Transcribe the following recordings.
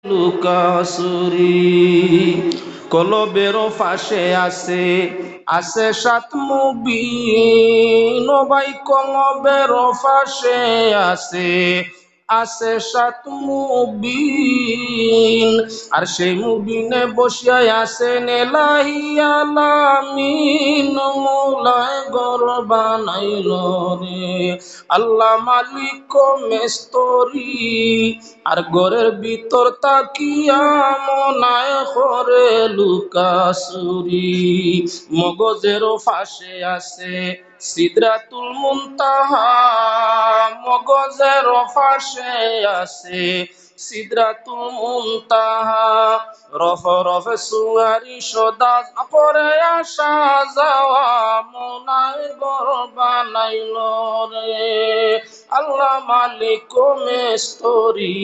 লুকাসুরি কলবের ফাঁসে আছে আছে সাত মুবিন ও ভাই কলবের ফাঁসে আছে আছে সাত মুবিন আর সেই মুবিনে বসিয়া আছেন এলাহি আলামিন মৌলায় ঘর বানাইল রে আল্লাহ মালিক মেস্তরি আর ঘরের ভিতর তাকিয়া মনায় করে লুকাসুরি মগজেরও ফাঁসে আছে সিদরাতুল মুনতাহা মগজেরও ফাঁসে আছে সিদরাতুল মুনতাহা রফ রফ সুয়ারি সদা করে আসা যাওয়া মনায় ঘর বানাইল রে আল্লাহ মালিক মেস্তরি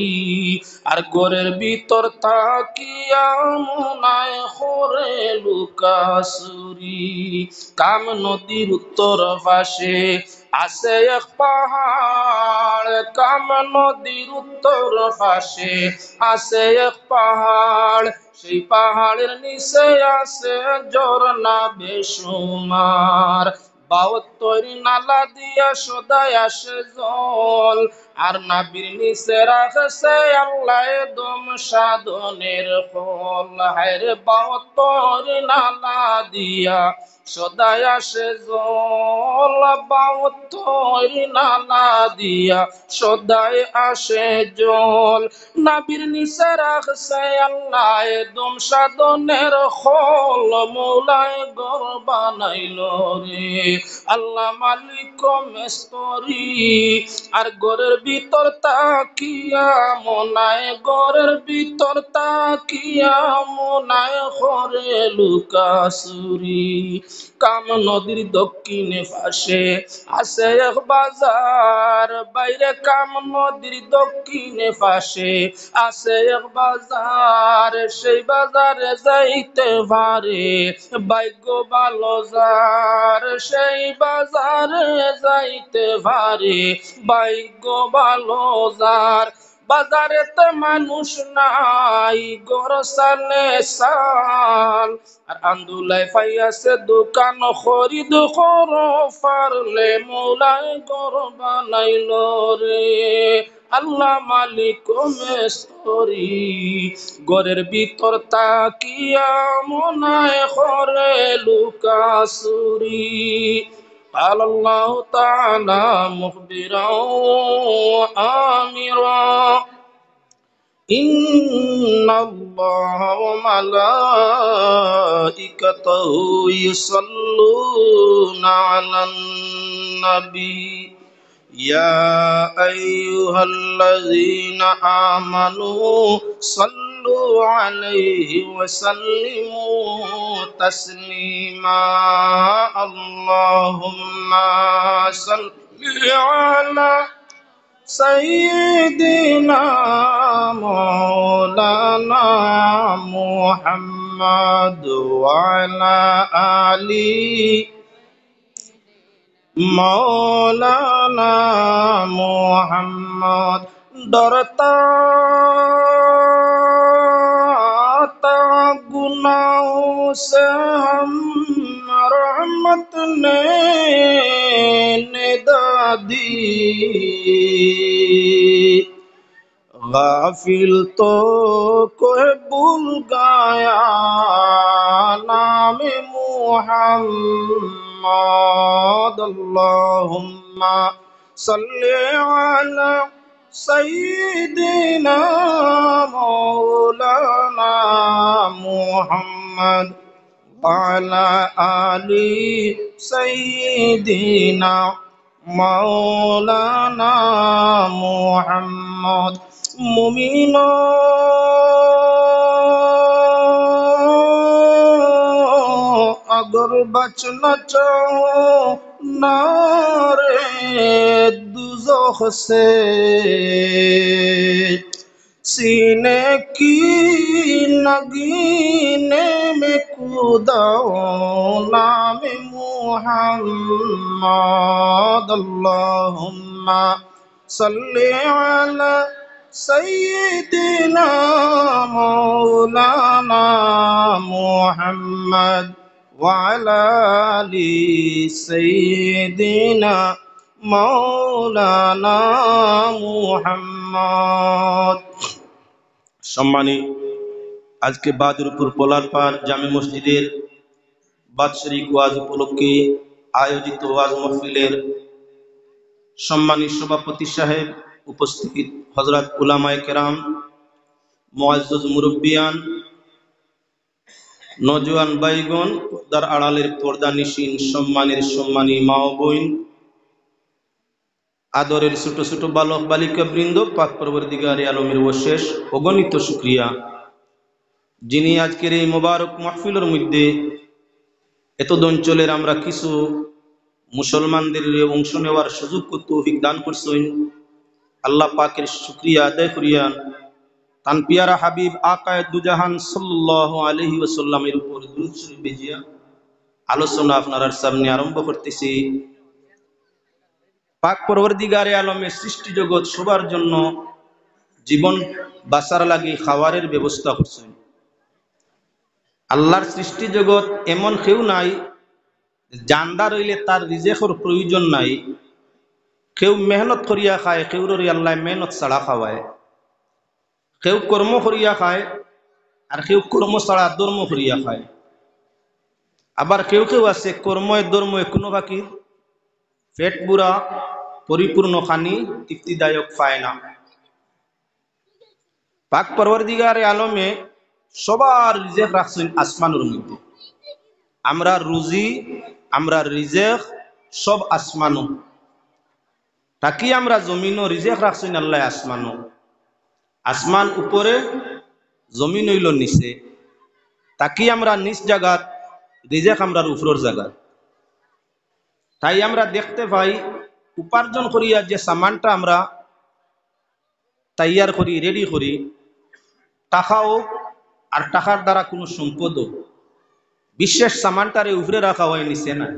আর ঘরের ভিতর তাকিয়া মনায় করে লুকাসুরি কাম নদীর উত্তর পাশে আছে এক পাহাড় কাম নদীর উত্তর পাশে আছে এক পাহাড় সেই পাহাড়ের নিচে আছে ঝর্ণা বেসুমার 72 নালা দিয়া সদাই আসে জল আর নাবির নিচে রাখছে আল্লাহ দম সাধনের ফল হায়রে 72 নালা দিয়া সদাই আসে জল 72 নালা দিয়া সদাই আসে জল নাবির নিচে রাখছে আল্লাহ দম সাধনের ফল মৌলায় ঘর বানাইল রে আল্লাহ মালিক মেস্তরি আর ঘরের ভিতর তাকিয়া মনায় ঘরের ভিতর তাকিয়া মনায় করে লুকাসুরি কাম নদীর দক্ষিণে পাশে আছে এক বাজার বাইরে কাম নদীর দক্ষিণে পাশে আছে এক বাজার সেই বাজারে যাইতে পারে ভাগ্য ভালো যার সেই বাজারে যাইতে পারে ভাগ্য ভালো যার বাজারেতে মানুষ নাই গরসানে সাল আর আন্দুলাই পাইয়াছে দোকান খরিদ কর পারলে মৌলায় ঘর বানাইল রে আল্লাহ মালিক মেস্তরি ঘরের ভিতর তাকিয়া মনায় করে লুকাসুরি قال الله تعالى مخبرا وآمرا إن الله وملائكته يصلون على النبي يا أيها الذين آمنوا صلوا عليه وسلموا تسليما اللهم صل على سيدنا مولانا محمد وعلى آله मौलाना मोहम्मद डरता था गुनाहों से हम रहमत ने निदा दी गाफिल तो कोई भूल गया नाम मुहम्मद अल्लाहुम्मा सल्ली अला सय्यिदिना मौलाना मुहम्मद वअला आलि सय्यिदिना मौलाना मुहम्मद मुमिनो अगर बचना चाहो नारे दुज़ख से सीने की नगीने में कूदाओ नाम मुहम्मद अल्लाहुम्मा सल्ली अला सय्यिदिना مولانا محمد وعلى آل سيدنا مولانا محمد। সম্মানী, আজকে বাদুরপুর পোলারপাড় জামে মসজিদের বাৎসরিক ওয়াজ উপলক্ষে আয়োজিত ওয়াজ মাহফিলের সম্মানী সভাপতি সাহেব, উপস্থিত হযরত উলামায়ে কেরাম, মুআজ্জজ মুরব্বিয়ান, নওজোয়ান ভাইগণ, পর্দার আড়ালের পর্দানিশীন সম্মানী মা ও বোন, আদরের ছোট ছোট বালক বালিকা বৃন্দ, পাক পরবর্তীগারে আলমের অশেষ অগণিত শুকরিয়া যিনি আজকের এই মোবারক মাহফিলের মধ্যে এত অঞ্চলের আমরা কিছু মুসলমানদের অংশ নেওয়ার সুযোগ ও তৌফিক দান করছেন। আল্লাহ পাকের শুকরিয়া আদায় করিয়া তান পিয়ারা হাবিব আকায়ে দুজাহান সাল্লাল্লাহু আলাইহি ওয়াসাল্লামের উপর দুরূদ শরীফ বেজিয়া আলোচনা আপনার সামনে আরম্ভ করতেছি। পাক পরবর্তীগারে আলমের সৃষ্টি জগৎ সবার জন্য জীবন বাঁচার লাগি খাওয়ারের ব্যবস্থা করছেন। আল্লাহর সৃষ্টি জগৎ এমন কেউ নাই জানদার হইলে তার রিজেকের প্রয়োজন নাই। কেউ মেহনত করিয়া খায়, কেউ আল্লাহ মেহনত ছাড়া খাওয়ায়। কেউ কর্ম করিয়া খায় আর কেউ কর্ম ছাড়া ধর্ম করিয়া খায়। আবার কেউ কেউ আছে কর্ময় ধর্ময় কোনো বাকি পেট বুড়া পরিপূর্ণ খানি তৃপ্তিদায়ক পায় না। পাক পরবর্তীগারে আলমে সবার রিজেক রাখছেন আসমানের মধ্যে। আমরা রুজি, আমরা রিজেক সব আসমানো তাকি আমরা জমিনও রিজেক রাখছেন আল্লাহ আসমানো। আসমান উপরে, জমিন হইল নিচে, তাকি আমরা নিচ জায়গাত, রিজেক আমরা উপরের জায়গাত। তাই আমরা দেখতে পাই উপার্জন করিয়া যে সামানটা আমরা তৈয়ার করি, রেডি করি, টাকাও আর টাকার দ্বারা কোনো সম্পদও বিশেষ সামানটারে উপরে রাখা হয়, নিচে না।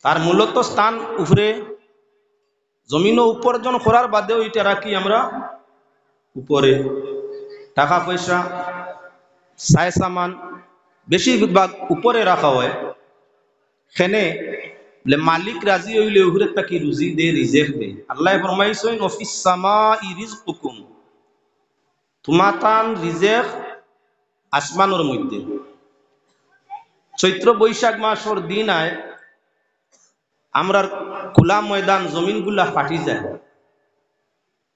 তার মূলত স্থান উপরে, জমিনও উপার্জন করার বাদেও এটা রাখি আমরা উপরে। টাকা পয়সা সায় সামান বেশিরভাগ উপরে রাখা হয়। সেনে মালিক রাজি হইলে উপরে তাকে রুজি দে, রিজেক দে। আল্লাহ ফরমাইছেন অফিস সামাই রিজকুকুম, তোমাতান রিজেক আসমানের মধ্যে। চৈত্র বৈশাখ মাসের দিন আয় আমরা খোলা ময়দান জমিনগুলা ফাটি যায়,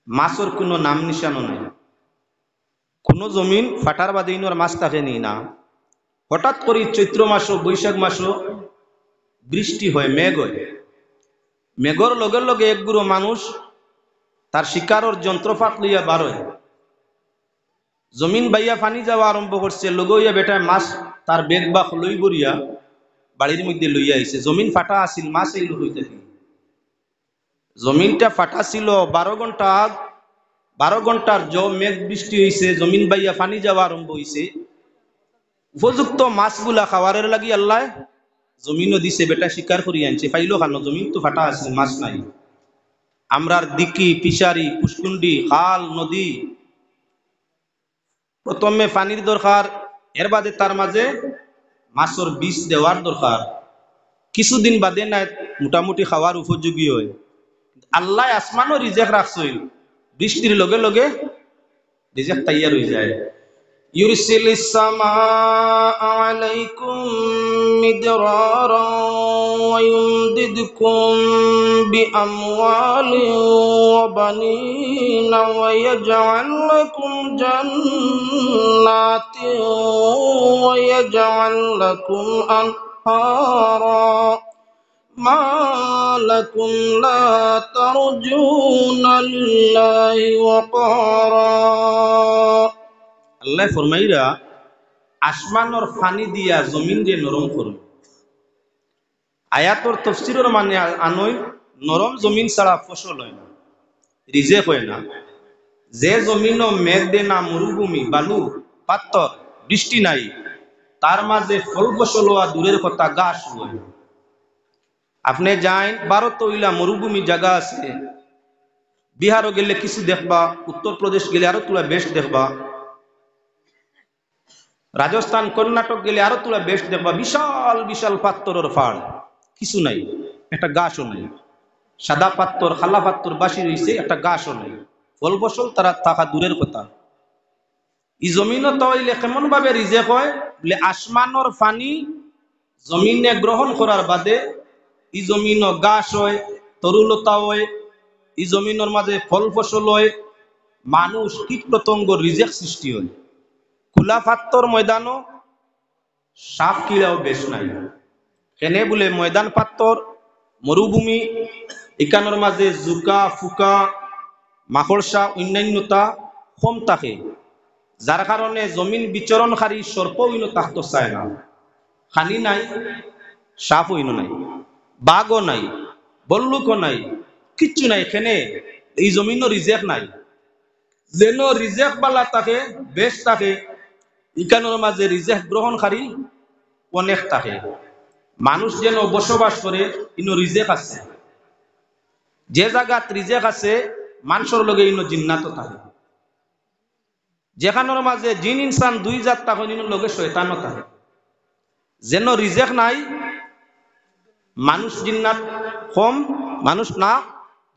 মাছের কোনো নাম নিশানো নাই। কোনো জমিন ফাটার বাদে ইনোর মাছ থাকে নি না। হঠাৎ করে চৈত্র মাস বৈশাখ মাস বৃষ্টি হয়, মেঘ হয়। মেঘর লগে লগে একগুলো মানুষ তার শিকারর যন্ত্রপাত লইয়া বার হয়। জমিন বাইয়া পানি যাওয়া আরম্ভ করছে, লগইয়া বেটায় মাছ তার বেগ বা লই বরিয়া বাড়ির মধ্যে লইয়া আইছে। জমিন ফাটা আসিল, মাছ এল হইতে। জমিনটা ফাটা ছিল 12 ঘন্টা, 12 ঘন্টার মেঘ বৃষ্টি হয়েছে, জমিন বাইয়া পানি যাওয়া আরম্ভ হয়েছে। উপযুক্ত মাছগুলা খাওয়ারের লাগি আল্লাহ জমিনও দিছে, বেটা শিকার করিয়া আনছে। পাইলো খানো, জমিন তো ফাটা আছে, মাছ নাই। আমরার দিকি, ফিশারি, পুষ্কুন্ডি, খাল, নদী প্রথমে পানির দরকার, এর বাদে তার মাঝে মাছের বীজ দেওয়ার দরকার। কিছুদিন বাদে না মোটামুটি খাওয়ার উপযোগী হয়। আল্লাহ আসমানও রিজেক রাখছেন, বৃষ্টির লগে লগে রিজেক তৈয়ার হয়ে যায়। ইউরসিলিস সামাআ আলাইকুম মিদরারা ওয়া ইউমদিদকুম বিআমওয়ালিন ওয়া বানিনা ওয়া ইয়াজআল লাকুম জান্নাতিন ওয়া ইয়াজআল লাকুম আনহারা মা লাকুম লা তারজুনা লিল্লাহি ওয়াকারা। আল্লাহ ফরমাইরা আসমানর পানি দিয়া জমিন রে নরম করুন। আয়াতর তাফসীরের মানে আনই নরম জমিন ছাড়া ফসল হয় না, রিজেক হয় না। যে জমিনও মেঘ দে না, মরুভূমি, বালু, পাথর, বৃষ্টি নাই, তার মাঝে ফল ফসল হওয়া দূরের কথা, গাছ হয়। আপনি যাই ভারত হইলা মরুভূমি জায়গা আছে, বিহারও গেলে কিছু দেখবা, উত্তরপ্রদেশ গেলে আরো তোলা বেশ দেখবা। রাজস্থান কর্ণাটক গেলে আরো তোরা বেশ দেখবা বিশাল বিশাল পাত্তরের ফাড়, কিছু নাই, একটা গাছও নাই, সাদা পাত্তর খালা পাত্তর বাসি রয়েছে, একটা গাছও নাই, ফল ফসল তারা থাকা দূরের কথা। ই জমিনও তাইলে কেমন ভাবে রিজেক হয় বলে আসমানর পানি জমিনে গ্রহণ করার বাদে ই জমিনও গাছ হয়, তরুলতা হয়, ই জমিনের মাঝে ফল ফসল হয়, মানুষ কীট পতঙ্গ রিজেক সৃষ্টি হয়। খোলা পাত্তর ময়দানও সাপ কিড়াও বেশ নাই, কেনে বলে ময়দান পাত্তর মরুভূমি, এখানোর মাঝে জুকা ফুকা মাকড়সা অন্যান্যতা কম থাকে, যার কারণে জমিন বিচরণকারী সর্প হইন থাকতে চায় না। খালি নাই, সাপ হইন নাই, বাঘও নাই, বল্লুকও নাই, কিচ্ছু নাই, এখানে এই জমিনও রিজেক নাই। যেন রিজেক বালা থাকে বেশ থাকে, ইকানোর মাঝে রিজেক গ্রহণকারী অনেক থাকে। মানুষ যেন বসবাস করে ইনো রিজেক আছে, যে জায়গাত রিজেক আছে মানুষের লগে ইনো জিন্নাত থাকে, যেখানোর মাঝে জিন ইনসান দুই জাত থাকে ইনোর লগে শয়তানও থাকে। যেন রিজেক নাই, মানুষ জিন্নাত কম, মানুষ না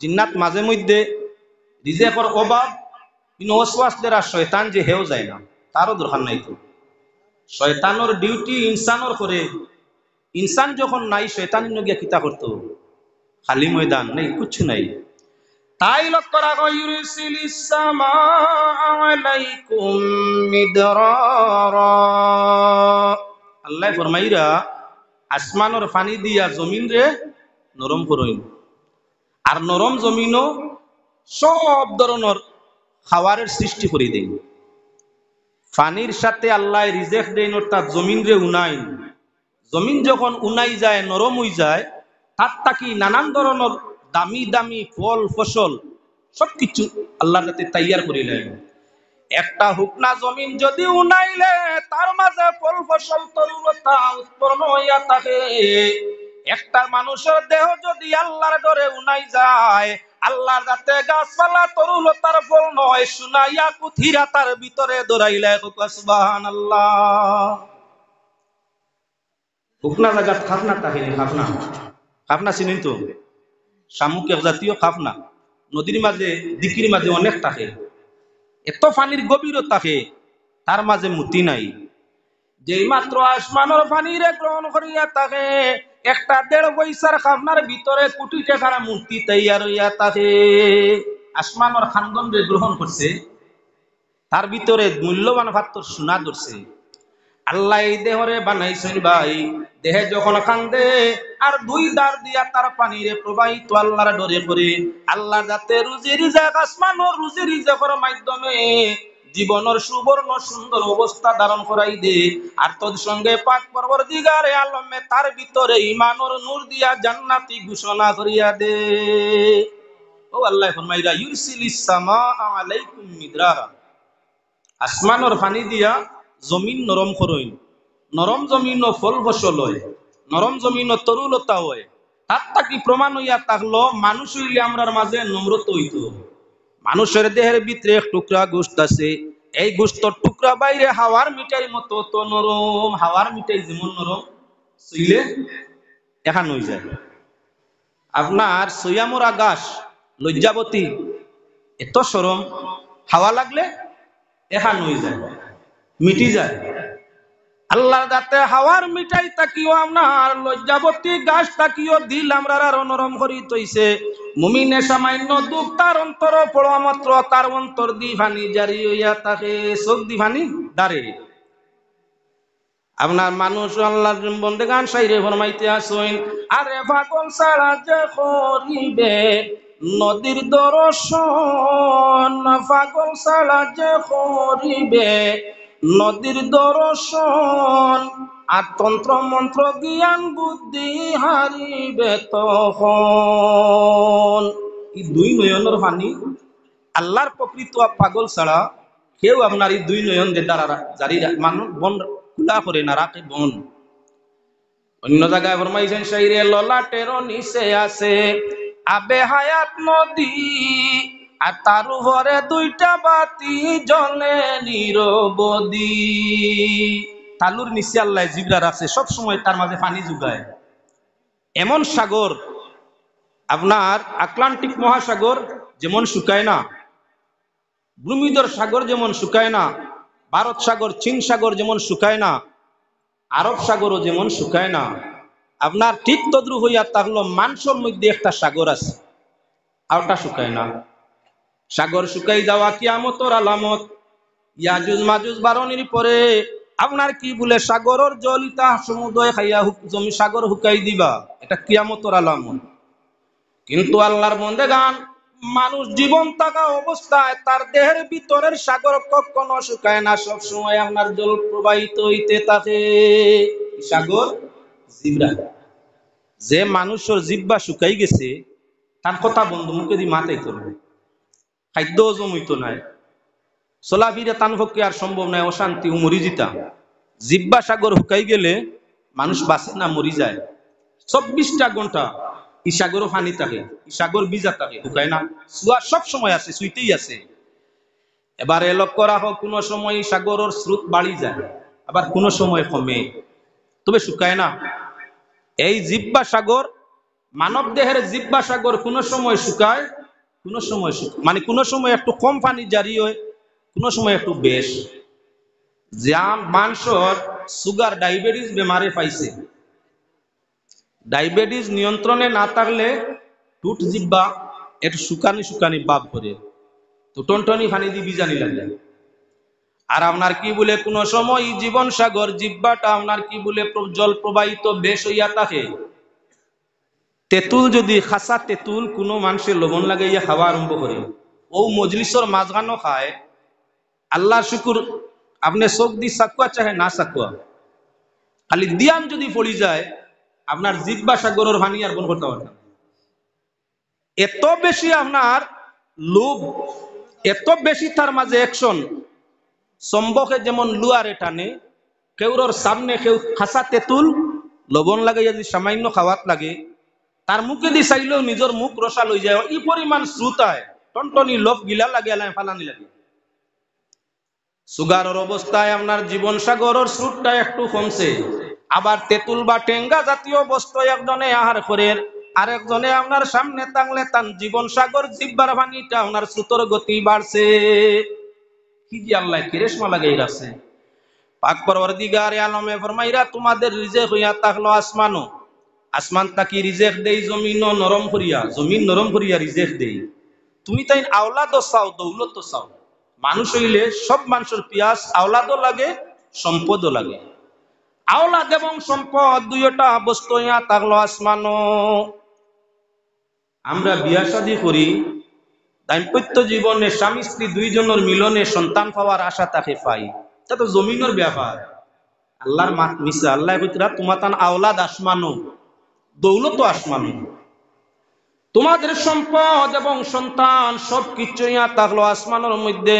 জিন্নাত মাঝে মধ্যে রিজেকর অভাব, ইনো ওয়াসওয়াস দ্বারা শয়তান যে হেও যায় না, তারও দরকার নাই। তো শয়তানোর ডিউটি ইনসানোর করে, ইনসান যখন নাই শয়তান গিয়া কিতা করতো, খালি ময়দান নেই, কিচ্ছু নাই। তাই লক্ষ্য রাখো, ইউরসিলিস সামা আলাইকুম মিদরারা, আল্লাহ ফরমাইরা আসমানের পানি দিয়া জমিন রে নরম করইন, আর নরম জমিনও সব ধরনের খাবারের সৃষ্টি করে দেন। পানির সাথে আল্লাহ রিজেক দেন, অর্থাৎ জমিন রে উনাইন। জমিন যখন উনাই যায়, নরম হয়ে যায়, তার থাকি নানান ধরনের দামি দামি ফল ফসল সবকিছু আল্লাহর কাছে তৈয়ার করিলেন। একটা হুকনা জমিন যদি উনাইলে তার মাঝে ফল ফসল তরুলতা উৎপন্ন হইয়া থাকে। একটা মানুষের দেহ যদি আল্লাহর ডরে উনাই যায়, আল্লাহর যাতে গাছপালা তরুলতার ফল নয় শুনাইয়া কুথিরা তার ভিতরে দৌড়াইলে সুবহানাল্লাহ। হুকনা জায়গা খাফনা থাকে, খাফনা খাফনা চিনেন তো, শামুক এক জাতীয় খাফনা, নদীর মাঝে দিকির মাঝে অনেক থাকে, এত পানির গভীরতা থাকে, তার মাঝে মুতি নাই। যেই মাত্র আসমানের পানিরে গ্রহণ করিয়া থাকে, একটা 1.5 পয়সার খাফনার ভিতরে কোটি টাকার মূর্তি তৈয়ার হইয়া থাকে। আসমানের খানগন যে গ্রহণ করছে, তার ভিতরে মূল্যবান পাত্র সোনা ধরছে। আল্লাহ এই দেহরে বানাইছেন ভাই, দেহে যখন কান্দে আর 2 দাঁড় দিয়া তার পানিরে প্রবাহিত আল্লাহর ডরে করে, আল্লাহ যাতে রুজি রিজেক আসমানের রুজি রিজেকের মাধ্যমে জীবনের সুবর্ণ সুন্দর অবস্থা ধারণ করাই দে। আর তোর সঙ্গে পাক পরবর্তীগারে আলমে তার ভিতরে ঈমানের নূর দিয়া জান্নাতি ঘোষণা করিয়া দে। ও আল্লাহ ফরমাইরা ইউরসিলিস সামা আলাইকুম মিদরারা, আসমানের পানি দিয়া জমিন নরম করইন। নরম জমিন ফল ফসল হয়, নরম জমিন তরুলতা হয়। তার থাকি প্রমাণ হইয়া থাকলো মানুষ হইলে আমরার মাঝে নম্রত হইত। মানুষের দেহের ভিতরে এক টুকরা গোশত আছে, এই গোশতর টুকরা বাইরে হাওয়ার মিঠাই মতো তো নরম, হাওয়ার মিঠাই যেমন নরম শুইলে এখান হয়ে যায়। আপনার সৈয়ামরা গাছ লজ্জাবতী এত সরম, হাওয়া লাগলে এখান হয়ে যায়, মিটি যায়। আল্লাহ যাতে হাওয়ার মিঠাই তাকিও আপনার লজ্জাবতী গাছ তাকিও দিল আমরা নরম করি তৈছে। মুমিনে সামান্য দুঃখ তার অন্তর পড়া মাত্র তার অন্তর দিভানি জারি হইয়া থাকে, চোখ দিভানি দাঁড়ে। আপনার মানুষ আল্লাহর বন্দেগান সাইরে ফরমাইতে আসেন, আরে পাগল ছাড়া যে করিবে নদীর দর্শন, পাগল ছাড়া যে করিবে নদীর দর্শন, আর তন্ত্র মন্ত্র জ্ঞান বুদ্ধি হারিবে তখন। এই 2 নয়নের পানি আল্লাহর প্রকৃত পাগল ছাড়া কেউ আপনার এই 2 নয়ন যে দ্বারা জারি মানুষ বন খুলা করে না রাখে বন। অন্য জায়গায় ফরমাইছেন শাইরে, ললাটের নিচে আছে আবে হায়াত নদী, আর তার উপরে দুইটা বাতি জ্বলে নিরবধি। তালুর নিচে আল্লাহ জিবরা রাখছে, সব সময় তার মাঝে পানি যোগায়। এমন সাগর, আপনার আটলান্টিক মহাসাগর যেমন শুকায় না, ভূমিধর সাগর যেমন শুকায় না, ভারত সাগর চীন সাগর যেমন শুকায় না, আরব সাগরও যেমন শুকায় না, আপনার ঠিক তদ্রুপ হইয়া থাকলো মানুষের মধ্যে একটা সাগর আছে, আর ওটা শুকায় না। সাগর শুকাই যাওয়া কিয়ামতের আলামত। ইয়াজুজ মাজুজ বারণের পরে আপনার কি বলে সাগরের জলিতা সমুদ্র খাইয়া জমি সাগর হুকাই দিবা, এটা কিয়ামতের আলামত। কিন্তু আল্লাহর বন্দেগান, মানুষ জীবন থাকা অবস্থায় তার দেহের ভিতরের সাগর কখনো শুকায় না, সব সময় আপনার জল প্রবাহিত হইতে থাকে। সাগর জিব্রা। যে মানুষের জিব্বা শুকাই গেছে, তার কথা বন্ধু মুখে দিয়ে মাথায় তোলে, খাদ্য হজম হইতো নাই, চলাফিরে তান পক্ষে আর সম্ভব নয়, অশান্তি মরি জিতা। জিব্বা সাগর হুকাই গেলে মানুষ বাঁচে না, মরি যায়। 24টা ঘন্টা ই সাগরও পানি থাকে, ই সাগর ভিজা থাকে, হুকায় না। সুয়া সব সময় আছে, সুইতেই আছে। এবার লক্ষ্য রাখো, কোনো সময় সাগরের স্রোত বাড়ি যায়, আবার কোনো সময় কমে, তবে শুকায় না। এই জিব্বা সাগর, মানব দেহের জিব্বা সাগর কোনো সময় শুকায়, কোনো সময় মানে কোনো সময় একটু কম পানি জারি হয়, কোনো সময় একটু বেশ। যা মানুষের সুগার ডায়াবেটিস বেমারে পাইছে, ডায়াবেটিস নিয়ন্ত্রণে না থাকলে টুট জিব্বা একটু শুকানি শুকানি ভাব করে, তো টনটনি পানি দিয়ে বিজানি লাগে। আর আপনার কি বলে কোন সময় জীবন সাগর জিব্বাটা আপনার কি বলে জল প্রবাহিত বেশ হইয়া থাকে। তেঁতুল যদি খাসা তেঁতুল কোনো মানুষের লবণ লাগাইয়া খাওয়া আরম্ভ করে, ও মজলিসর মাঝখানো খায়, আল্লাহ শুকুর, আপনি চোখ দি সাকুয়া চাহে না সাকুয়া, খালি দিয়ান যদি পড়ি যায়, আপনার জিব্বা সাগরের পানি আর বন করতে পারবেন। এত বেশি আপনার লোভ, এত বেশি তার মাঝে অ্যাকশন। সম্বকে যেমন লুয়ারে টানে, কেউর সামনে কেউ খাসা তেঁতুল লবণ লাগাইয়া যদি সামান্য খাওয়াত লাগে, তার মুখে দিয়ে চাইলেও নিজের মুখ রসা লই যায়, এই পরিমাণ শ্রুতায় টনটনি লোভ গিলা লাগে, ফালানি লাগে। সুগারের অবস্থায় আপনার জীবন সাগরের স্রোতটা একটু কমছে, আবার তেঁতুল বা টেঙ্গা জাতীয় বস্তু একজনে আহার করে, আরেকজনে আপনার সামনে টাংলে তান জীবন সাগর জিব্বার পানিটা আপনার স্রোতর গতি বাড়ছে। কি যে আল্লাহ কেরেশমা লাগাই রাখছে। পাক পরওয়ারদিগারে আলমে ফরমাইরা, তোমাদের রিজেক হইয়া থাকলো আসমানো, আসমান তাকি রিজেক দেই জমিনও নরম করিয়া, জমিন নরম করিয়া রিজেক দেই। তুমি তাই আওলাদও চাও, দৌলতও চাও। মানুষ হইলে সব মানুষের পিয়াস আওলাদও লাগে, সম্পদও লাগে। আওলাদ এবং সম্পদ দুইটা বস্তু হইয়া থাকলো আসমানো। আমরা বিয়া শাদী করি, দাম্পত্য জীবনে স্বামী স্ত্রী দুইজনের মিলনে সন্তান পাওয়ার আশা তাকে পাই, তা তো জমিনের ব্যাপার। আল্লাহর মাত মিশা, আল্লাহ কইতরা তোমার তান আওলাদ আসমানো, দৌলত আসমানো। তোমাদের সম্পদ এবং সন্তান সবকিছু ইয়া থাকলো আসমানের মধ্যে।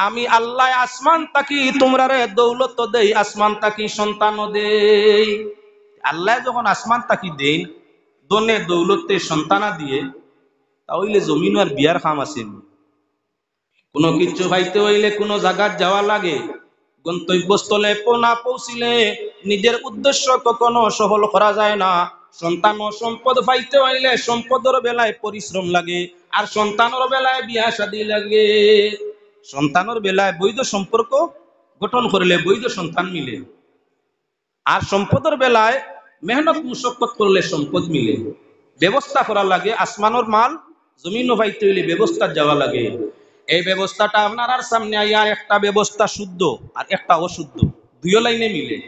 আমি আল্লাহ আসমান তাকি তোমরা রে দৌলত দেই, আসমান তাকি সন্তানও দেই। আল্লাহ যখন আসমান তাকি দেন দনে দৌলতে সন্তানা দিয়ে, তাহলে জমিন আর বিয়ার খাম আছেন। কোনো কিছু পাইতে হইলে কোনো জায়গায় যাওয়া লাগে, গন্তব্যস্থলে না পৌঁছিলে নিজের উদ্দেশ্য কখনো সফল করা যায় না। সন্তান ও সম্পদ পাইতে হইলে সম্পদের বেলায় পরিশ্রম লাগে, আর সন্তানের বেলায় বিয়া শাদী লাগে। সন্তানের বেলায় বৈধ সম্পর্ক গঠন করলে বৈধ সন্তান মিলে, আর সম্পদের বেলায় মেহনত মুশক্কত করলে সম্পদ মিলে। ব্যবস্থা করা লাগে, আসমানের মাল জমিন পাইতে হইলে ব্যবস্থা যাওয়া লাগে। এই ব্যবস্থাটা আপনার আর সামনে আইয়া, একটা ব্যবস্থা শুদ্ধ আর একটা অশুদ্ধ, দুই লাইনে মিলে।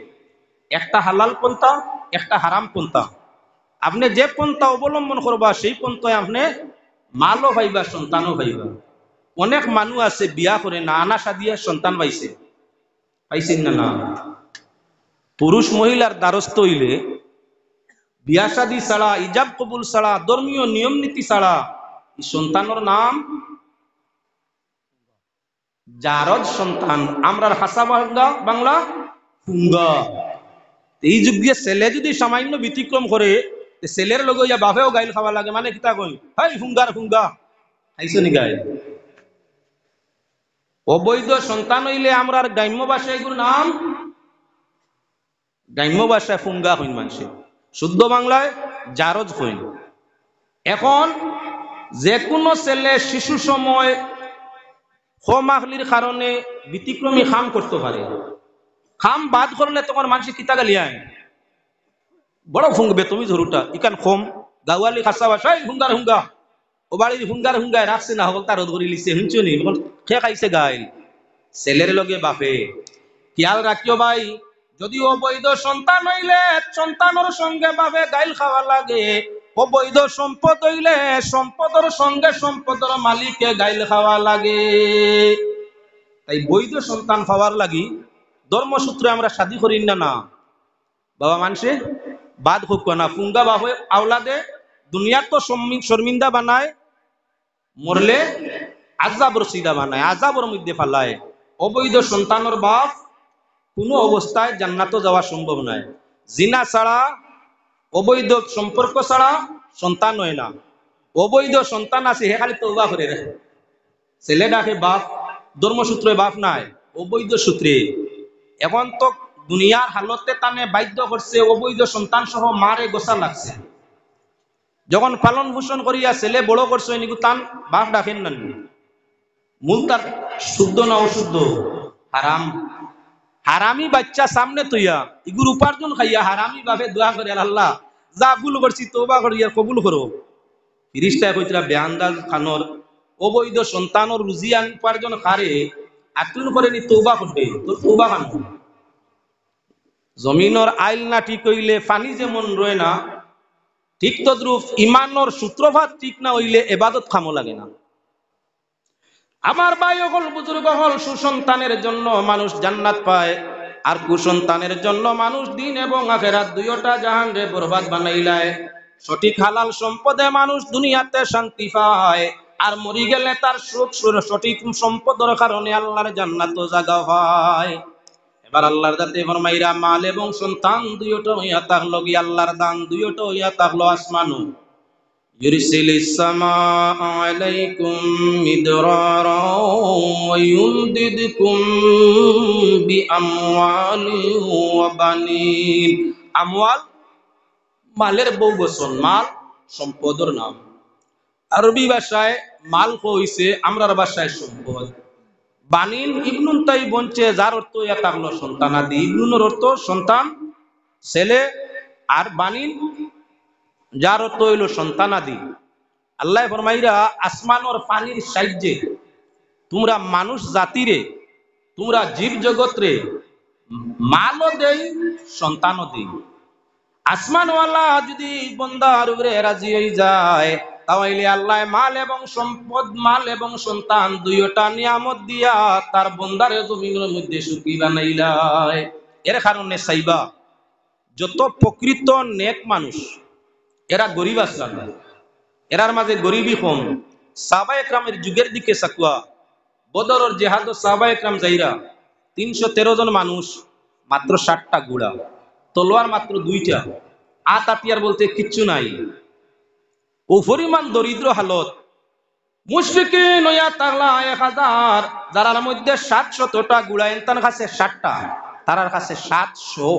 একটা হালাল পন্থা, একটা হারাম পন্থা। আপনি যে পন্থা অবলম্বন করবা সেই পন্থায় আপনি মালও পাইবা, সন্তানও পাইবা। অনেক মানুষ আছে বিয়া করে না আনা সাদিয়া সন্তান পাইছে, পাইছেন না? না, পুরুষ মহিলার দ্বারস্থ হইলে বিয়া শাদী ছাড়া, ইজাব কবুল ছাড়া, ধর্মীয় নিয়ম নীতি ছাড়া সন্তানের নাম জারজ সন্তান। আমরার হাসা বাংলা ফুঙ্গা। এই যুগ দিয়ে ছেলে যদি সামান্য ব্যতিক্রম করে, ছেলের লগে বাপেও গাইল খাওয়া লাগে, মানে কিতা কই, হাই ফুঙ্গার ফুঙ্গা খাইছো নি গাইল। অবৈধ সন্তান হইলে আমরা গ্রাম্য ভাষায় এগুলোর নাম, গ্রাম্য ভাষায় ফুঙ্গা হইন মানুষে, শুদ্ধ বাংলায় জারজ হইন। এখন যে কোনো ছেলে শিশু সময় হমাখলির কারণে ব্যতিক্রমী খাম করতে পারে। খাম বাদ করলে তোমার মানুষের কিতা গালিয়ায় বড় ফুঙ্গবে, তুমি ধরুটা ইকান খম গাওয়ালি খাসা ভাষায় হুঙ্গার হুঙ্গা, ও বাড়ির হুঙ্গার হুঙ্গায় রাখছে না হল তার ধরি লিছে শুনছনি খে খাইছে গাইল ছেলের লগে বাপে। খেয়াল রাখিও ভাই, যদি অবৈধ সন্তান হইলে সন্তানের সঙ্গে বাপে গাইল খাওয়া লাগে, অবৈধ সম্পদ হইলে সম্পদের সঙ্গে সম্পদের মালিককে গাইল খাওয়া লাগে। তাই বৈধ সন্তান পাওয়ার লাগি ধর্মসূত্রে আমরা শাদী করি না, না বাবা মানুষে বাদ হোক না ফুঙ্গা বাপে আওলাদে দুনিয়ার তো শর্মিন্দা বানায়, মরলে আজাব রসিদা বানায়, আজাবর মধ্যে ফালায়। অবৈধ সন্তানের বাপ কোনো অবস্থায় জান্নাত যাওয়া সম্ভব নয়। জিনা ছাড়া, অবৈধ সম্পর্ক ছাড়া সন্তান হয় না। অবৈধ সন্তান আছে হে খালি তওবা করে রাখে, ছেলে ডাকে বাপ, ধর্মসূত্রে বাপ নাই, অবৈধ সূত্রে। এখন তো দুনিয়ার হালতে তানে বাধ্য করছে, অবৈধ সন্তান সহ মারে গোসা লাগছে। যখন পালন পোষণ করিয়া ছেলে বড় করছে নিকু তান বাপ ডাকেন না, মূল তার শুদ্ধ না অশুদ্ধ হারাম। হারামি বাচ্চা সামনে তৈয়া ইগুর উপার্জন খাইয়া হারামি ভাবে দোয়া করে আল্লাহ যা ভুল করছি তওবা করিয়া কবুল করো। ফিরিস্তায় কইতরা বেআন্দাজ খানর অবৈধ সন্তানর রুজিয়ান উপার্জন খারে আতুন করে নি তওবা করবে, তোর তওবা খান। জমিনর আইল না ঠিক হইলে পানি যেমন রয় না, ঠিক তদ্রুপ ইমানর সূত্রপাত ঠিক না হইলে ইবাদত খামো লাগে না। আমার ভাই হল বুজুর্গ হল, সুসন্তানের জন্য মানুষ জান্নাত পায়, আর কুসন্তানের জন্য মানুষ দিন এবং আখিরাত দুইটা জাহান রে বরবাদ বানাইলায়। সঠিক হালাল সম্পদে মানুষ দুনিয়াতে শান্তি পায়, আর মরি গেলে তার সুখ সঠিক সম্পদের কারণে আল্লাহর জান্নাত জায়গা হয়। এবার আল্লাহর দাতে ফরমাইরা মাল এবং সন্তান দুইটা হইয়া থাকলো কি আল্লাহর দান, দুইটা হইয়া থাকলো আসমানু। يرسل السماء عليكم مدرارا ويمددكم بأموال وبنين। আমওয়াল মালের বহু বচন, মাল সম্পদের নাম। আরবি ভাষায় মাল কইছে, আমরার ভাষায় সম্পদ। বানিন ইবনুন তাই বলছে যার অর্থ ইয়া থাকলো সন্তানাদি। ইবনুনের অর্থ সন্তান ছেলে, আর বানিন যার অর্থ হইল সন্তানাদি। আল্লাহ ফরমাইরা আসমানর পানির সাহায্যে তোমরা মানুষ জাতিরে, তোমরা জীব জগৎরে মালও দেই সন্তানও দেই। আসমানওয়ালা যদি বন্দার উপরে রাজি হয়ে যায়, তাহলে আল্লাহ মাল এবং সম্পদ, মাল এবং সন্তান দুইটা নিয়ামত দিয়া তার বন্দারে জমিনের মধ্যে সুখী বানাইলায়। এর কারণে সাইবা যত প্রকৃত নেক মানুষ এরা গরিব আসলাম না, এরার মাঝে গরিবই কম। সাহাবা একরামের যুগের দিকে সাকুয়া বদরের জেহাদ সাহাবা একরাম যাইরা 313 জন মানুষ, মাত্র 60টা ঘোড়া, তলোয়ার মাত্র 2টা, আতিয়ার বলতে কিচ্ছু নাই। ও পরিমাণ দরিদ্র হালত। মুশরিকিন হইয়া তাগলা 1000, যারার মধ্যে 700টা ঘোড়া, এনতার কাছে 60টা, তারার কাছে 700।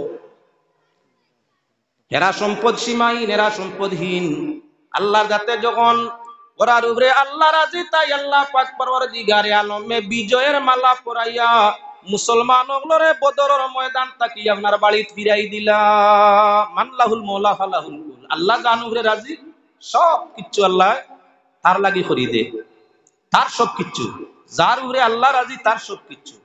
এরা সম্পদ সীমাহীন, এরা সম্পদহীন। আল্লাহর যাতে যখন ওরার উপরে আল্লাহ রাজি, তাই আল্লাহ পাক পরওয়ারদিগারে আলমে বিজয়ের মালা পরাইয়া মুসলমান ওগুলোরে বদরের ময়দান তাকি আপনার বাড়ি ফিরাই দিলা। মানলাহুল মৌলা ফালাহুল কুল। আল্লাহ জান উপরে রাজি, সব কিচ্ছু আল্লাহ তার লাগি করি দে, তার সব কিচ্ছু। যার উপরে আল্লাহ রাজি তার সব কিচ্ছু।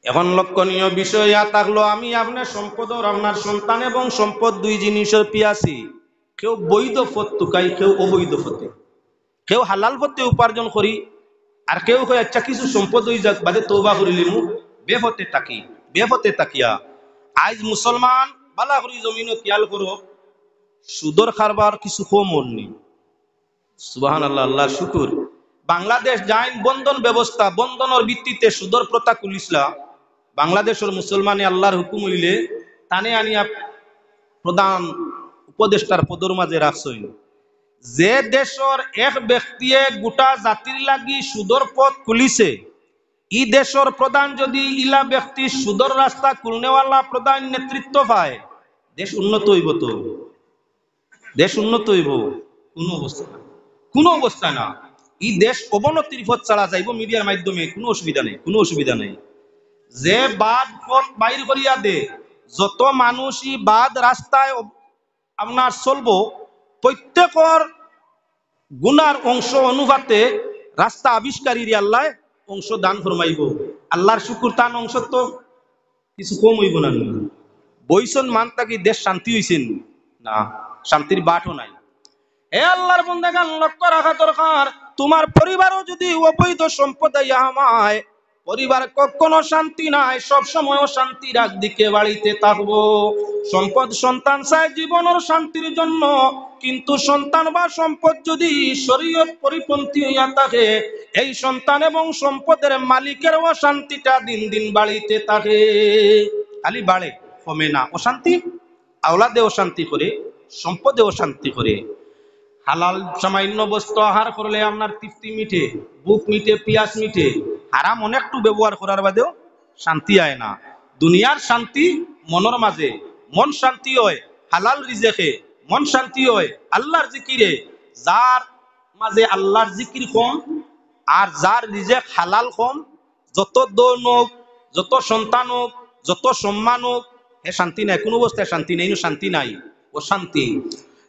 এখন লক্ষণীয় বিষয় ইয়া থাকলো, আমি আপনার সম্পদ, আপনার সন্তান এবং সম্পদ দুই জিনিসের পিয়াসি। কেউ বৈধ পথ টুকাই, কেউ অবৈধ পথে। কেউ হালাল পথে উপার্জন করি, আর কেউ কয় আচ্ছা কিছু সম্পদ হয়ে যাক বাদে তওবা করিলি মু বেপথে তাকি, বেপথে তাকিয়া। আজ মুসলমান বালা করি জমিন খেয়াল করো, সুদর কারবার কিছু কম নেই। সুবহানাল্লাহ, আল্লাহ শুকুর। বাংলাদেশ যাইন বন্ধন ব্যবস্থা, বন্ধনের ভিত্তিতে সুদর প্রথা কুলিসলা বাংলাদেশের মুসলমানে আল্লাহর হুকুম হইলে তানে আনিয়া প্রধান উপদেষ্টার পদর মাঝে রাখছই। যে দেশের এক ব্যক্তিয়ে গোটা জাতির লাগি সুদর পথ খুলিছে, ই দেশের প্রধান যদি ইলা ব্যক্তি সুদর রাস্তা খুলনেওয়ালা প্রধান নেতৃত্ব পায়, দেশ উন্নত হইব। তো দেশ উন্নত হইব? কোনো অবস্থা না, কোনো অবস্থা না। ই দেশ অবনতির পথ ছাড়া যাইব মিডিয়ার মাধ্যমে, কোনো অসুবিধা নেই, কোনো অসুবিধা নেই। যে বাদ পথ বাইর করিয়া দে, যত মানুষই বাদ রাস্তায় আপনার চলবো, প্রত্যেকর গুনার অংশ অনুপাতে রাস্তা আবিষ্কারী আল্লাহ অংশ দান ফরমাইব। আল্লাহর শুকুর, তান অংশ তো কিছু কম হইব না। বইসন মান তাকি দেশ শান্তি হইছেন না, শান্তির বাটও নাই। হে আল্লাহর বান্দাগণ, লক্ষ্য রাখা দরকার, তোমার পরিবারও যদি অবৈধ সম্পদ আমায়, পরিবার কখনো শান্তি নাই, সব সময় শান্তির একদিকে বাড়িতে থাকবো। সম্পদ সন্তান চায় জীবনের শান্তির জন্য, কিন্তু সন্তান বা সম্পদ যদি শরীয়ত পরিপন্থী হইয়া থাকে, এই সন্তান এবং সম্পদের মালিকের অশান্তিটা দিন দিন বাড়িতে থাকে। খালি বাড়ে, কমে না। অশান্তি আওলাদে অশান্তি করে, সম্পদে অশান্তি করে। হালাল সামান্য বস্তু আহার করলে আপনার তৃপ্তি মিটে, বুক মিটে, পিয়াস মিটে। হারাম অনেকটু ব্যবহার করার বাদেও শান্তি আয় না। দুনিয়ার শান্তি মনের মাঝে, মন শান্তি হয় হালাল রিজেকে, মন শান্তি হয় আল্লাহর জিকিরে। যার মাঝে আল্লাহর জিকির কম আর যার রিজেক হালাল কম, যত দৌন হোক, যত সন্তান হোক, যত সম্মান হোক, এ শান্তি নাই, কোনো অবস্থায় শান্তি নেই, শান্তি নাই, অশান্তি।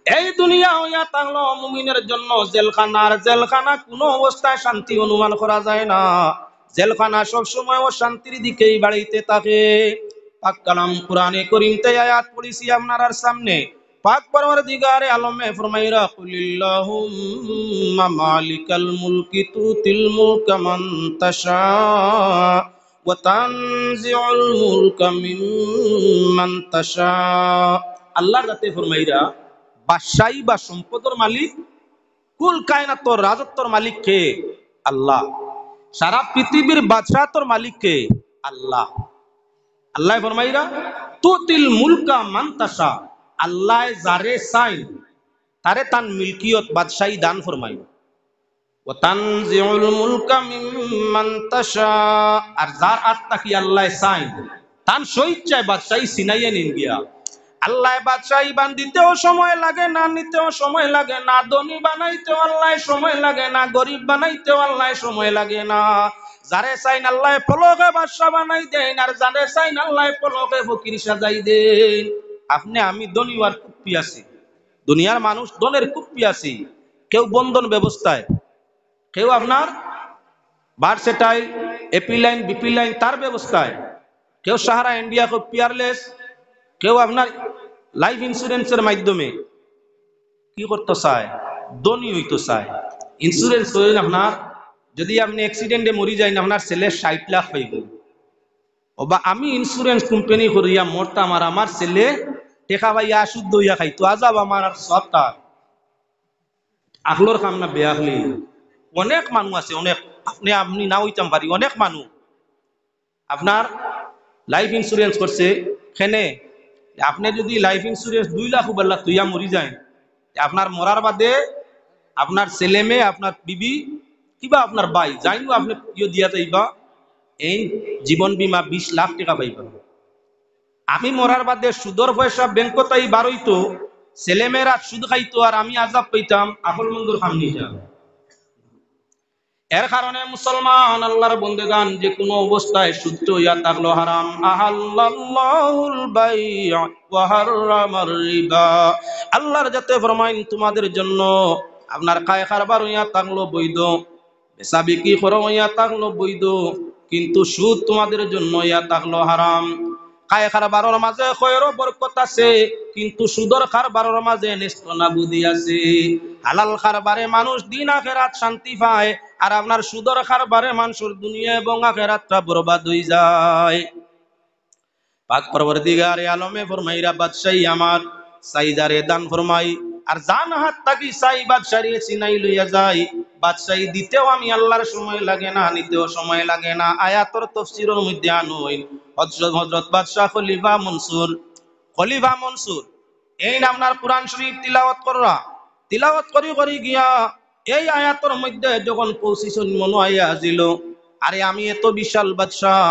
এই দুনিয়া হইয়া থাকলো মুমিনের জন্য জেলখানা, আর জেলখানা কোনো অবস্থায় শান্তি অনুমান করা যায় না। জেলখানা সবসময় অশান্তির দিকেই বাড়িতে থাকে। পাক কালাম কুরআনে কারীমতে আয়াত পড়েছি আপনার সামনে। পাক পরওয়ারদিগারে আলমে ফরমাইরা, কুলিল্লাহুম্মা মালিকাল মুলকি তুতিল মুলকা মান তাশা ওয়া তানজিউল মুলকা মিম্মান তাশা। আল্লাহর রাতে ফরমাইরা, বাদশাহী বা সম্পদের মালিক, কুল কায়নাতর রাজত্বর মালিক কে? আল্লাহ। সারা পৃথিবীর বাদশাহতর মালিক কে? আল্লাহ। আল্লাহ ফরমাইরা, তুতিল মুলকা মান তাশা, আল্লাহ যারে চাই তারে তান মিলকিয়ত বাদশাহী দান ফরমাই। ওয়া তানজিউল মুলকা মিম্মান তাশা, আর যার আত্মা কি আল্লাহ চাই তান স্বেচ্ছায় বাদশাহী ছিনাইয়া নিন গিয়া। আল্লাহ বাদশাহী বান্দিতেও সময় লাগে না, নিতেও সময় লাগে না, ধনী বানাইতেও আল্লাহ সময় লাগে না, গরিব বানাইতেও আল্লাহ সময় লাগে না। যারে চাইন আল্লাহ পলকে বাদশা বানাই দেন, আর যারে চাইন আল্লাহ পলকে ফকির সাজাই দেন। আপনি আমি ধনী আর কুপ্পি আছি, দুনিয়ার মানুষ ধনের কুপ্পি আছি। কেউ বন্ধন ব্যবস্থায়, কেউ আপনার versatile, AP line, BP line তার ব্যবস্থায়, কেউ সাহারা ইন্ডিয়া, কেউ পিয়ারলেস, কেউ আপনার লাইফ ইন্স্যুরেন্সের মাধ্যমে কি করতে চায়? ধনী হইতে চায়। ইন্স্যুরেন্স করেন আপনার, যদি আপনি অ্যাক্সিডেন্টে মরি যান, আপনার ছেলে 60 লাখ পাইব। বা আমি ইন্স্যুরেন্স কোম্পানি করিয়া মরতাম, আর আমার ছেলে টেকা পাইয়া শুদ্ধ হইয়া খাইতো, আজাব আমার আর সব তার। আকলোর কাম না বেআকলি। অনেক মানুষ আছে, অনেক, আপনি আপনি না হইতাম পারি, অনেক মানুষ আপনার লাইফ ইন্স্যুরেন্স করছে। খেনে আপনি যদি লাইফ ইন্স্যুরেন্স 2 লাখ উবাল্লা তুইয়া মরি যায়, আপনার মরার বাদে আপনার ছেলে মেয়ে, আপনার বিবি কিবা আপনার ভাই যাইনু আপনি ইয়ে দিয়া যাইবা, এই জীবন বীমা 20 লাখ টাকা পাইবা। আমি মরার বাদে সুদর পয়সা ব্যাংক তাই বারইতো, ছেলে মেয়েরা সুদ খাইতো, আর আমি আজাব পাইতাম। আকল মন্দুর খাম নিতাম। এর কারণে মুসলমান আল্লাহর বন্দেগান, যে কোনো অবস্থায় সুদ হইয়া থাকলো হারাম। আহাল্লাল্লাহুল বাই'a ওয়া হাররামার রিবা, আল্লাহর যাতে ফরমাইন তোমাদের জন্য আপনার কায় কারবার হইয়া থাকলো বৈধ, বেচা বিক্রি করা হইয়া থাকলো বৈধ, কিন্তু সুদ তোমাদের জন্য হইয়া থাকলো হারাম। কায় কারবারের মাঝে খয়রও বরকত আছে, কিন্তু সুদর কারবারের মাঝে নেস্তনাবুদি আছে। হালাল কারবারে মানুষ দিন আখেরাত শান্তি পায়, আর আপনার সুদর কারবারে মানুষের দুনিয়া এবং আখেরাতটা বরবাদ হয়ে যায়। পাক পরবর্তীগারে আলমে ফরমাইরা, বাদশাহী আমার সাইদারে দান ফরমাই, আর জান হাত তাকি সাই বাদশাহী চিনাই লইয়া যায়। বাদশাহী দিতেও আমি আল্লাহর সময় লাগে না, নিতেও সময় লাগে না। আয়াতর তাফসীরের মধ্যে আনই হযরত বাদশাহ খলিফা মনসুর এই আপনার কুরআন শরীফ তিলাওয়াত করি গিয়া এই আয়াতর মধ্যে যখন পৌঁছিছেন মনে আইয়া আজিল, আরে আমি এত বিশাল বাদশাহ,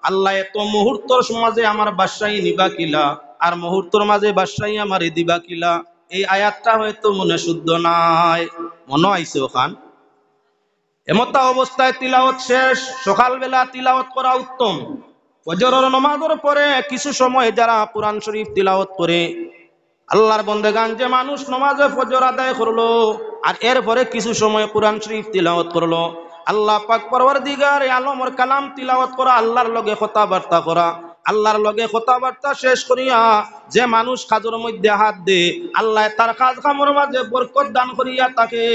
আল্লাহ এত মুহূর্তর মাঝে আমার বাদশাহী নিবা কিলা, আর মুহূর্তর মাঝে বাদশাহী আমার দিবা কিলা। এই আয়াতটা হয়তো মনে শুদ্ধ নাই, মনে আইছে ওখান। এমতা অবস্থায় তিলাওয়াত শেষ, সকালবেলা তিলাওয়াত করা উত্তম। ফজরের নামাজের পরে কিছু সময় যারা কোরআন শরীফ তিলাওয়াত করে, আল্লাহর বন্দেগান যে মানুষ নামাজে ফজর আদায় করলো আর এরপরে কিছু সময় কোরআন শরীফ তিলাওয়াত করলো, আল্লাহ পাক পরওয়ারদিগার আলমের কালাম তিলাওয়াত করা, আল্লাহর লগে কথাবার্তা করা, আল্লাহর লগে কথাবার্তা শেষ করিয়া যে মানুষ কাজের মধ্যে হাত দে, আল্লাহ তার কাজ কামের মাঝে বরকত দান করিয়া থাকে।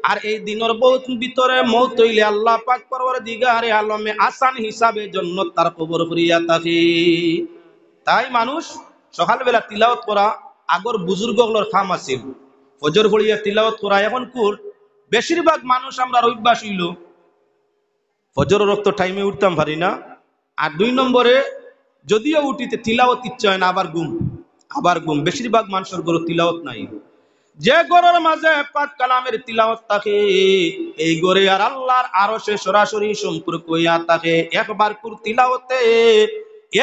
আর এই দিনের বহুত ভিতরে মৌত হইলে আল্লাহ পাক পরওয়ারদিগার আলমে আসান হিসাবে জান্নাত তার কবর করিয়া থাকে। তাই মানুষ সকালবেলা তিলাওয়াত করা আগর বুজুর্গগুলোর কাম আছিল, ফজর পড়িয়া তিলাওয়াত করা। এখন কুর বেশিরভাগ মানুষ আমরা অভ্যাস হইল ফজর রক্ত টাইমে উঠতাম পারি না, আর 2 নম্বরে যদিও উঠিতে তিলাওয়াত ইচ্ছা হয় না, আবার ঘুম। বেশিরভাগ মানুষের ঘরে তিলাওয়াত নাই। যে ঘরের মাঝে পাক কালামের তিলাওয়াত থাকে, এই ঘরে আর আল্লাহর আরশে সরাসরি সম্পর্ক হইয়া থাকে। একবার কুর তিলাওয়াতে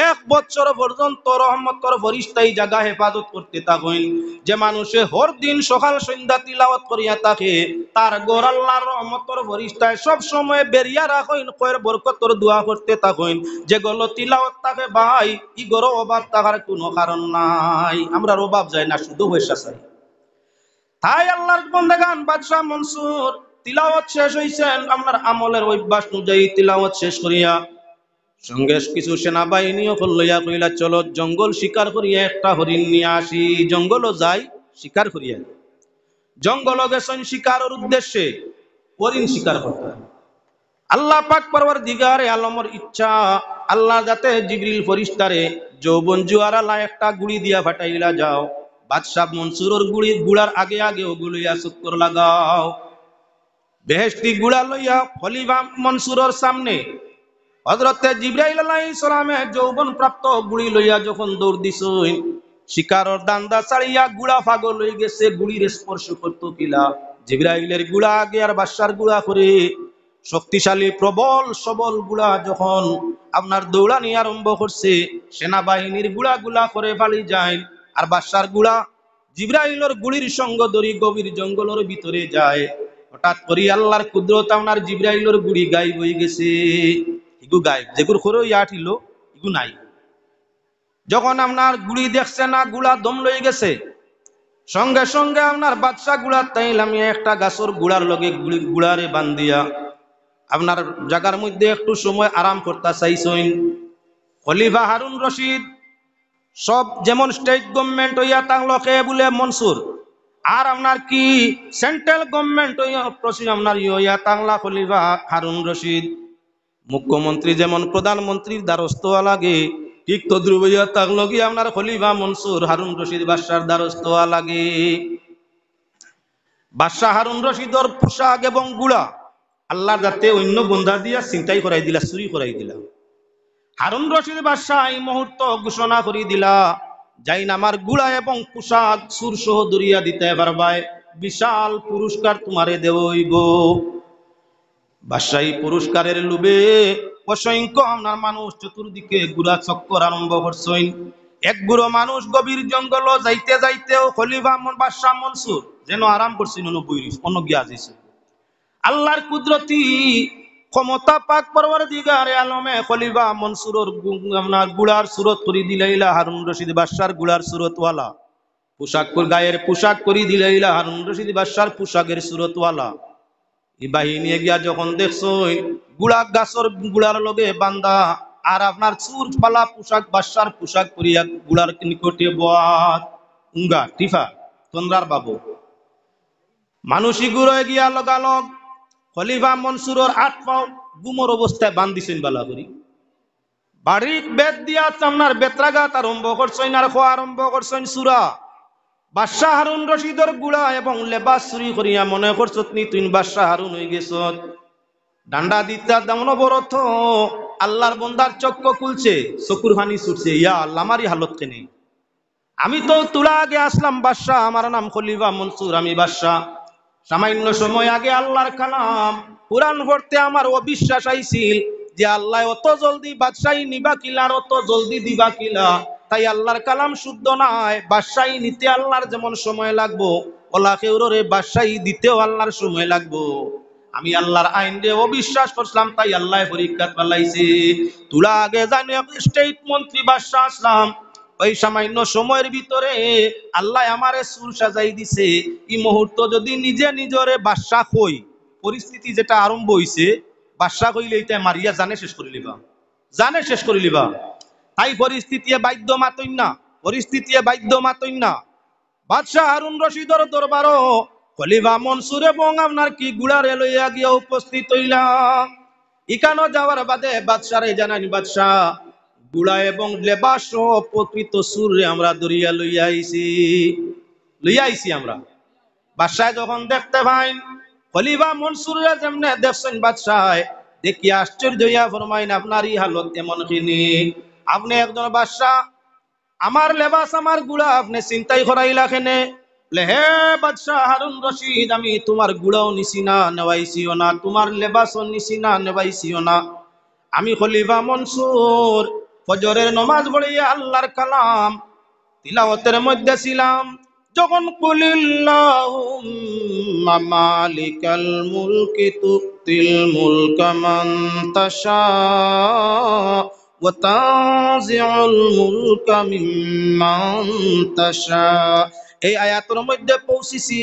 1 বছর পর্যন্ত রহমতের ফেরেশতাই জায়গা হেফাজত করতে থাকেন। যে মানুষে হর দিন সকাল সন্ধ্যা তিলাওয়াত করিয়া থাকে, তার ঘর আল্লাহর রহমতের ফেরেশতায় সব সময় বেরিয়া রাখেন, কয়ের বরকতের দোয়া করতে থাকেন। যে গলো তিলাওয়াত থাকে ভাই, ই ঘর অভাব থাকার কোনো কারণ নাই। আমরা অভাব যাই না, শুধু পয়সা চাই। তাই আল্লাহর বান্দাগান বাদশাহ মনসুর তিলাওয়াত শেষ হইছেন, আপনার আমলের অভ্যাস অনুযায়ী তিলাওয়াত শেষ করিয়া সঙ্গে কিছু সেনাবাহিনীও লইয়া কইলা, চলো জঙ্গল শিকার করিয়া একটা হরিণ নিয়ে আসি। জঙ্গলও যাই শিকার করিয়া, জঙ্গল গেছেন শিকারের উদ্দেশ্যে, হরিণ শিকার করতে। আল্লাহ পাক পরওয়ারদিগার আলমের ইচ্ছা, আল্লাহ যাতে জিবরিল ফেরেশতারে যৌবন জুয়ারালা একটা গুড়ি দিয়া ফাটাইলা, যাও বাদশাহ মনসুরের গুড়ার আগে আগে ওগুলিয়া চক্কর লাগাও। বেহেশতি গুড়া লইয়া খলিফা মনসুরের সামনে হযরতে জিবরাইল আলাইহিস সালামের যৌবন প্রাপ্ত গুড়ি লইয়া যখন দৌড় দিছেন, শিকারর দান্দা ছাড়িয়া গুড়া পাগল হয়ে গেছে, গুড়ির স্পর্শ করতো কিলা। জিবরাইলের গুড়া আগে আর বাদশার গুড়া করে শক্তিশালী প্রবল সবল গুড়া যখন আপনার দৌড়ানি আরম্ভ করছে, সেনাবাহিনীর গুড়া গুলা করে ফালি যায়, আর বাদশার গুড়া জিবরাইলের গুড়ির সঙ্গ ধরি গভীর জঙ্গলের ভিতরে যায়। হঠাৎ করে আল্লাহর কুদরত আপনার জিবরাইলের গুড়ি গায়েব হয়ে গেছে। ইগু গায়েব, যেগুর খরো ইয়াঠিল ইগু নাই। যখন আপনার গুড়ি দেখছে না, গুড়া দম লয়ে গেছে, সঙ্গে সঙ্গে আপনার বাদশা গুড়ার তাইলাম একটা গাছর গুড়ার লগে গুড়ারে বান্ধিয়া আপনার জায়গার মধ্যে একটু সময় আরাম করতে চাইছেন। খলিফা হারুন রশিদ সব যেমন স্টেট গভর্নমেন্ট হইয়া তাংলকে বলে মনসুর, আর আপনার কি সেন্ট্রাল গভর্নমেন্ট হইয়া আপনার ইয়া তাংলা খলিফা হারুন রশিদ। মুখ্যমন্ত্রী যেমন প্রধানমন্ত্রীর দ্বারস্থ লাগে, ঠিক তদ্রুপ হইয়া তাংলকি আপনার খলিফা মনসুর হারুন রশিদ বাদশার দ্বারস্থ লাগে। বাদশাহ হারুন রশিদর পোশাক এবং গুড়া আল্লাহ যাতে অন্য বন্ধা দিয়া চিন্তাই করাই দিলা, চুরি করাই দিলা। হারুন রশিদ বাদশাহ এই মুহূর্ত ঘোষণা করি দিলা, যাই না আমার গুড়া এবং পোশাক সুর সহ দরিয়া দিতে পারবাই, বিশাল পুরস্কার তোমারে দেবইব। বাদশাহী পুরস্কারের লোভে অসংখ্য আপনার মানুষ চতুর্দিকে গুড়া চক্কর আরম্ভ করছেন। এক গুড়ো মানুষ গভীর জঙ্গল যাইতে যাইতেও খলিফা বাদশাহ মনসুর যেন আরাম করছেন, অন্য গিয়া যাইছে। আল্লাহর কুদরতি ক্ষমতা পাক পরওয়ারদিগারে আলমে খলিফা মনসুরের আপনার গুড়ার সুরত করি দিলাইলা হারুন রশিদ বাদশার গুড়ার সুরতওয়ালা, পোশাক গায়ের পোশাক করি দিলাইলা হারুন রশিদ বাদশার পোশাকের সুরতওয়ালা। এই বাহিনী গিয়া যখন দেখছো গুড়া গাছর গুড়ার লগে বান্দা, আর আপনার চুর পালা পোশাক বাদশার পোশাক করিয়া গুড়ার নিকটে বাত উঙ্গা টিফা তন্দ্রার বাবু মানুষই গুড়ে গিয়া লগালগ খলিফা মনসুরের 8 পাও গুমর অবস্থায় বান্ধিছেন বালা করি। বাড়ির বেদ দিয়া আপনার বেত্রাঘাত আরম্ভ করছেন আর খোয়া আরম্ভ করছেন সুরা। বাদশাহ হারুন রশিদর গুড়া এবং লেবাস চুরি করিয়া মনে করছত নি তুই বাদশাহ হারুন হয়ে গেছ। ডান্ডা দিতা দামন বরথ আল্লাহর বন্দার চক্ষু খুলছে, চকুর পানি ছুটছে, ইয়া আল্লাহ আমারই হালত কেনে। আমি তো তুলা আগে আসলাম বাদশাহ, আমার নাম খলিফা মনসুর, আমি বাদশাহ। সামান্য সময় আগে আল্লাহর কালাম কোরআন পড়তে আমার অবিশ্বাস আইছিল যে আল্লাহ অত জলদি বাদশাহী নিবা কিলা আর অত জলদি দিবা কিলা, তাই আল্লাহর কালাম শুদ্ধ নাই। বাদশাহী নিতে আল্লাহর যেমন সময় লাগবো, ওলা কেউরে বাদশাহী দিতেও আল্লাহর সময় লাগবো। আমি আল্লাহর আইন রে অবিশ্বাস করছিলাম, তাই আল্লাহ পরীক্ষা পালাইছে। তুলা আগে জানি স্টেট মন্ত্রী বাদশাহ আসলাম, ওই সামান্য সময়ের ভিতরে আল্লাহ আমারে চুল সাজাই দিছে। এই মুহূর্ত যদি নিজে নিজরে বাদশাহ কই, পরিস্থিতি যেটা আরম্ভ হইছে, বাদশাহ কইলে এটা মারিয়া জানে শেষ করে লিবা, জানে শেষ করে লিবা। তাই পরিস্থিতি বাধ্য মাতইন না, পরিস্থিতি বাধ্য মাতইন না। বাদশাহ হারুন রশিদর দরবারও খলিফা মনসুর এবং আপনার কি গুড়ারে লইয়া গিয়া উপস্থিত হইলাম। ইকানো যাওয়ার বাদে বাদশারে জানানি, বাদশাহ গুড়া এবং লেবাস প্রকৃত সুরে আমরা দরিয়া লইয়া আইছি আমরা। বাদশাহ যখন দেখতে পাইন খলিফা মনসুরে যেমনে দেখছেন, বাদশাহ দেখি আশ্চর্য হইয়া ফরমাইন, আপনার এই হালত এমন কিনি? আপনি একজন বাদশাহ, আমার লেবাস আমার গুড়া আপনি চিন্তাই করাইলা কেনে? হে বাদশাহ হারুন রশিদ, আমি তোমার গুড়াও নিছি না, নেওয়াইছিও না, তোমার লেবাসও নিছি না, নেওয়াইছিও না। আমি খলিফা মনসুর ফজরের নমাজ পড়িয়া আল্লাহর কালাম তিলাওয়াতের মধ্যে ছিলাম। যখন কুলিল্লাহুম্মা মালিকাল মুলকি তুতিল মুলকা মান তাশা ওয়া তানজিউল মুলকা মিম্মান তাশা, এই আয়াতের মধ্যে পৌঁছিছি।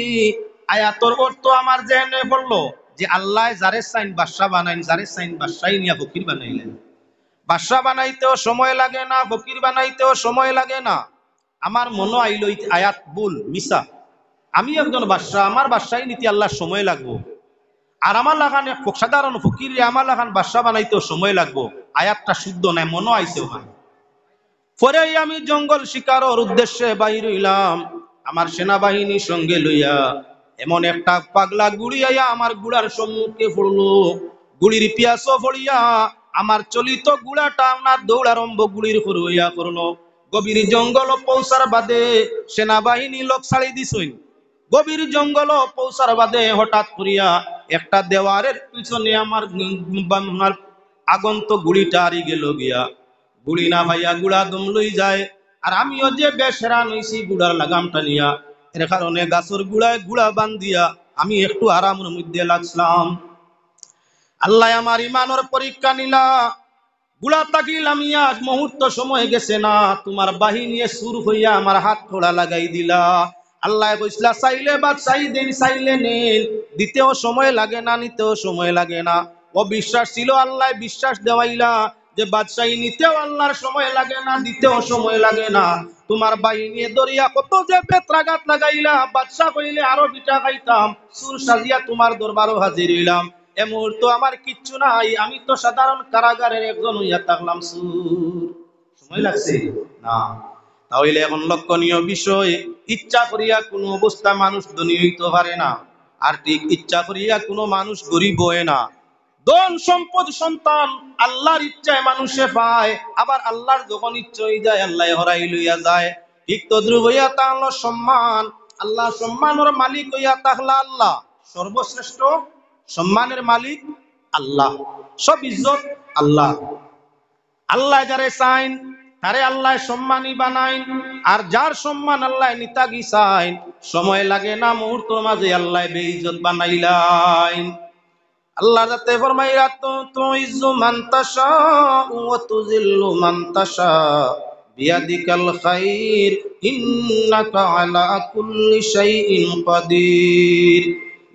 আয়াতের অর্থ আমার জেনে পড়লো যে আল্লাহ যারে চাইন বাদশা বানাইন, যারে চাইন বাদশাই নিয়া ফকির বানাইলেন। বাদশা বানাইতেও সময় লাগে না, ফকির বানাইতেও সময় লাগে না। আমার মনে আইল আয়াত ভুল, মিশা। আমি একজন বাদশা, আমার বাদশাহী নীতি আল্লাহর সময় লাগবো, আর আমার লাগান সাধারণ ফকির আমার লাগান বাদশা বানাইতেও সময় লাগবো। আয়াতটা শুদ্ধ নাই, মনে আইছে ওখানে। পরে আমি জঙ্গল শিকারের উদ্দেশ্যে বাহির হইলাম আমার সেনাবাহিনীর সঙ্গে লইয়া। এমন একটা পাগলা গুড়ি আইয়া আমার গুড়ার সম্মুখে পড়লো। গুড়ির পিয়াসও পড়িয়া আমার চলিত গুড়াটা আপনার দৌড়ারম্ভ গুড়ির উপর হইয়া করলো। গভীর জঙ্গল পৌঁছার বাদে সেনাবাহিনী লোক ছাড়ি দিছইন। গভীর জঙ্গল পৌঁছার বাদে হঠাৎ করিয়া একটা দেওয়ারের পিছনে আমার আগন্ত গুড়িটা হারি গেল গিয়া। গুড়ি না ভাইয়া গুড়া দম লই যায়, আর আমিও যে বেশ হেরান হইছি গুড়ার লাগামটা নিয়া। এর কারণে গাছের গুড়ায় গুড়া বান্ধিয়া আমি একটু আরামের মধ্যে লাগছিলাম। আল্লাহ আমার ইমানের পরীক্ষা নিলা। গুড়া তাকিলাম, আজ মুহূর্ত সময় গেছে না, তোমার বাহিনী সুর হইয়া আমার হাত খোড়া লাগাই দিলা। আল্লাহ কইসলা চাইলে বা চাই দেন, চাইলে নেন, দিতেও সময় লাগে না, নিতেও সময় লাগে না। ও বিশ্বাস ছিল, আল্লাহ বিশ্বাস দেওয়াইলা যে বাদশাহী নিতেও আল্লাহর সময় লাগে না, দিতেও সময় লাগে না। তোমার বাহিনী দরিয়া কত যে বেত্রাঘাত লাগাইলা, বাদশাহ কইলে আরো বিটা খাইতাম, সুর সাজিয়া তোমার দরবারও হাজির হইলাম। এ মুহূর্ত আমার কিচ্ছু নাই, আমি তো সাধারণ কারাগারের একজন হইয়া থাকলাম, সুর সময় লাগছে না। তাহলে এখন লক্ষণীয় বিষয়, ইচ্ছা করিয়া কোনো অবস্থা মানুষ ধনী হইতে পারে না, আর ঠিক ইচ্ছা করিয়া কোনো মানুষ গরিব হয় না। ধন সম্পদ সন্তান আল্লাহর ইচ্ছায় মানুষে পায়, আবার আল্লাহর যখন ইচ্ছা হয়ে যায় আল্লাহ হরাই লইয়া যায়। ঠিক তদ্রুপ হইয়া তাহলে সম্মান, আল্লাহ সম্মানের মালিক হইয়া তাহলে আল্লাহ সর্বশ্রেষ্ঠ সম্মানের মালিক আল্লাহ, সব ইজ্জত আল্লাহ। আল্লাহ যারে চাইন তারে আল্লাহ সম্মানী বানাইন, আর যার সম্মান আল্লাহ নিতাগি চাইন সময় লাগে না, মুহূর্ত মাঝে আল্লাহ বেইজ্জত বানাইলাইন। আল্লাহ যাতে ফরমাইরা তো ইজ্জু মান তাশা ওয়া তুযিল্লু মান তাশা বিয়াদিকাল খাইর ইন্নাকা আলা কুল্লি শাইইন কাদির।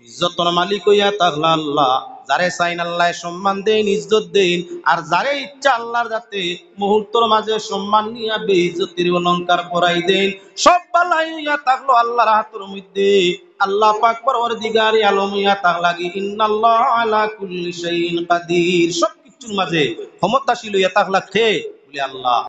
ইজ্জতের মালিক হইয়া তাহলে আল্লাহ, যারে চাইন আল্লাহ সম্মান দেন, ইজ্জত দেন, আর যারে ইচ্ছা আল্লাহর যাতে মুহূর্তের মাঝে সম্মান নিয়া বেইজ্জতির অলংকার পরাই দেন। সব বালাই হইয়া থাকলো আল্লাহর হাতের মধ্যে। আল্লাহ পাক পরওয়ারদিগারে আলম হইয়া তাহলাগি ইন্নাল্লাহ আলা কুল্লি শাইইন কাদির, সব কিছুর মাঝে ক্ষমতাশীল হইয়া তাহলা খে বলে আল্লাহ।